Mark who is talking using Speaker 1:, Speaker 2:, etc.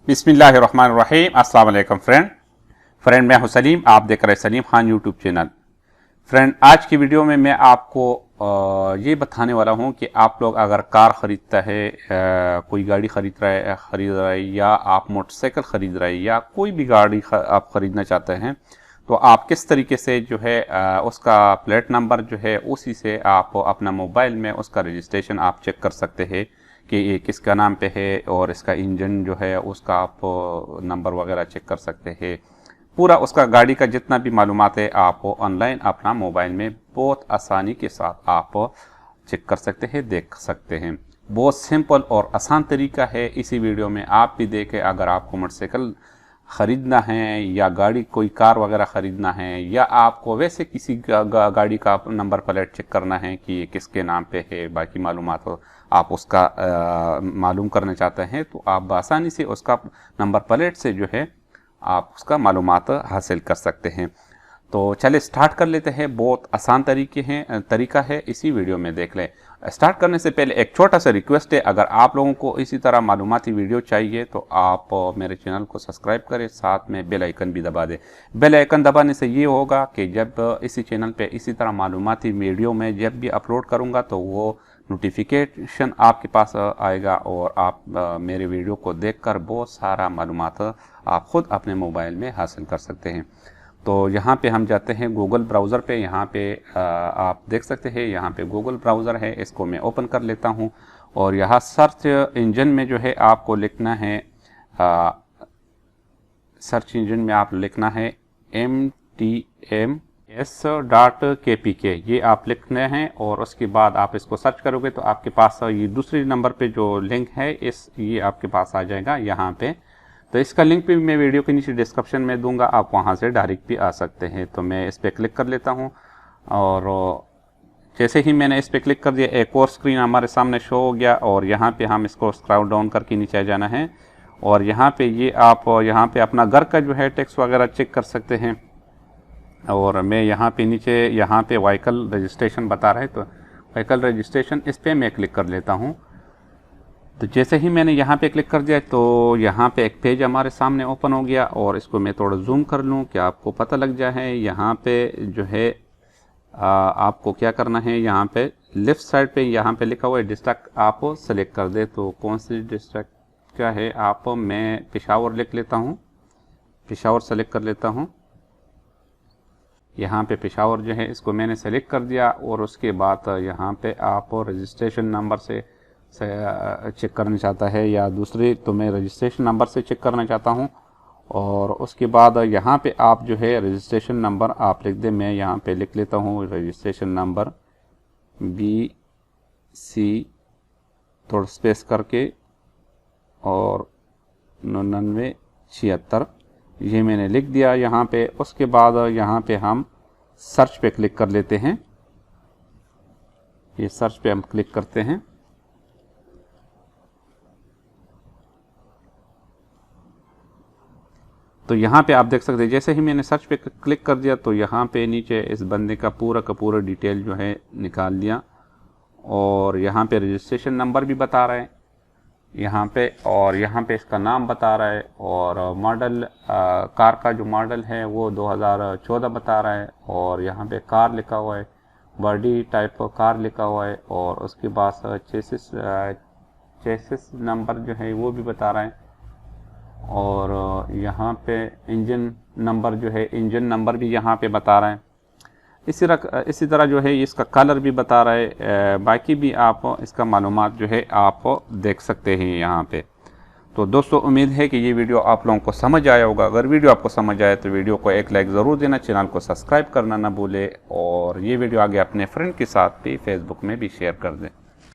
Speaker 1: बिस्मिल्लाहिर्रहमानिर्रहीम। अस्सलाम वालेकुम फ्रेंड मैं हूं सलीम, आप देख रहे हैं Salim Khan YouTube channel. Friend, आज की वीडियो में मैं आपको ये बताने वाला हूं कि आप लोग अगर कार ख़रीदता है, कोई गाड़ी ख़रीद रहा है या आप मोटरसाइकिल ख़रीद रहे हैं या कोई भी गाड़ी आप ख़रीदना चाहते हैं, तो आप किस तरीके से जो है उसका प्लेट नंबर जो है उसी से आप अपना मोबाइल में उसका रजिस्ट्रेशन आप चेक कर सकते हैं कि ये किसका नाम पे है, और इसका इंजन जो है उसका आप नंबर वगैरह चेक कर सकते हैं। पूरा उसका गाड़ी का जितना भी मालूमात है आप ऑनलाइन अपना मोबाइल में बहुत आसानी के साथ आप चेक कर सकते हैं, देख सकते हैं। बहुत सिंपल और आसान तरीका है। इसी वीडियो में आप भी देखें, अगर आपको मोटरसाइकिल ख़रीदना है या गाड़ी कोई कार वगैरह ख़रीदना है या आपको वैसे किसी गाड़ी का नंबर प्लेट चेक करना है कि ये किसके नाम पे है, बाकी मालूमात हो आप उसका मालूम करना चाहते हैं, तो आप आसानी से उसका नंबर प्लेट से जो है आप उसका मालूमात हासिल कर सकते हैं। तो चलिए स्टार्ट कर लेते हैं। बहुत आसान तरीका है, इसी वीडियो में देख लें। स्टार्ट करने से पहले एक छोटा सा रिक्वेस्ट है, अगर आप लोगों को इसी तरह मालूमाती वीडियो चाहिए तो आप मेरे चैनल को सब्सक्राइब करें, साथ में बेल आइकन भी दबा दें। बेल आइकन दबाने से ये होगा कि जब इसी चैनल पे इसी तरह मालूमाती वीडियो में जब भी अपलोड करूँगा तो वो नोटिफिकेशन आपके पास आएगा और आप मेरे वीडियो को देखकर बहुत सारा मालूमात आप ख़ुद अपने मोबाइल में हासिल कर सकते हैं। तो यहाँ पे हम जाते हैं गूगल ब्राउज़र पे। यहाँ पे आप देख सकते हैं, यहाँ पे गूगल ब्राउज़र है, इसको मैं ओपन कर लेता हूँ और यहाँ सर्च इंजन में जो है आपको लिखना है, सर्च इंजन में आप लिखना है mtms.kpk, ये आप लिखने हैं और उसके बाद आप इसको सर्च करोगे तो आपके पास ये दूसरे नंबर पे जो लिंक है ये आपके पास आ जाएगा यहाँ पे। तो इसका लिंक भी मैं वीडियो के नीचे डिस्क्रिप्शन में दूंगा, आप वहां से डायरेक्ट भी आ सकते हैं। तो मैं इस पर क्लिक कर लेता हूं और जैसे ही मैंने इस पर क्लिक कर दिया एक और स्क्रीन हमारे सामने शो हो गया और यहाँ पे हम इसको स्क्रॉल डाउन करके नीचे जाना है और यहाँ पे ये आप यहाँ पे अपना घर का जो है टैक्स वगैरह चेक कर सकते हैं। और मैं यहाँ पे नीचे यहाँ पे व्हीकल रजिस्ट्रेशन बता रहा है, तो व्हीकल रजिस्ट्रेशन इस पर मैं क्लिक कर लेता हूँ। तो जैसे ही मैंने यहाँ पे क्लिक कर दिया तो यहाँ पे एक पेज हमारे सामने ओपन हो गया और इसको मैं थोड़ा जूम कर लूँ कि आपको पता लग जाए। यहाँ पे जो है आपको क्या करना है, यहाँ पे लेफ़्ट साइड पे यहाँ पे लिखा हुआ है डिस्ट्रिक्ट, आप सेलेक्ट कर दे। तो कौन सी डिस्ट्रिक्ट क्या है, आप मैं पेशावर लिख लेता हूँ, पेशावर सेलेक्ट कर लेता हूँ। यहाँ पे पेशावर जो है इसको मैंने सेलेक्ट कर दिया और उसके बाद यहाँ पे आप रजिस्ट्रेशन नंबर से चेक करना चाहता है या दूसरे, तो मैं रजिस्ट्रेशन नंबर से चेक करना चाहता हूं। और उसके बाद यहाँ पे आप जो है रजिस्ट्रेशन नंबर आप लिख दें। मैं यहाँ पे लिख लेता हूँ रजिस्ट्रेशन नंबर BC थोड़ा स्पेस करके और 9976, ये मैंने लिख दिया यहाँ पे। उसके बाद यहाँ पे हम सर्च पे क्लिक कर लेते हैं। ये सर्च पे हम क्लिक करते हैं। तो यहाँ पे आप देख सकते हैं, जैसे ही मैंने सर्च पे क्लिक कर दिया तो यहाँ पे नीचे इस बंदे का पूरा डिटेल जो है निकाल दिया और यहाँ पे रजिस्ट्रेशन नंबर भी बता रहा है यहाँ पे, और यहाँ पे इसका नाम बता रहा है और मॉडल कार का जो मॉडल है वो 2014 बता रहा है और यहाँ पे कार लिखा हुआ है, बॉडी टाइप कार लिखा हुआ है और उसके बाद चेसिस नंबर जो है वो भी बता रहा है और यहाँ पे इंजन नंबर जो है, इंजन नंबर भी यहाँ पे बता रहा है। इसी तरह जो है इसका कलर भी बता रहा है। बाकी भी आप इसका मालूमात जो है आप देख सकते हैं यहाँ पे। तो दोस्तों, उम्मीद है कि ये वीडियो आप लोगों को समझ आया होगा। अगर वीडियो आपको समझ आए तो वीडियो को एक लाइक ज़रूर देना, चैनल को सब्सक्राइब करना ना भूले और ये वीडियो आगे अपने फ्रेंड के साथ भी फेसबुक में भी शेयर कर दें।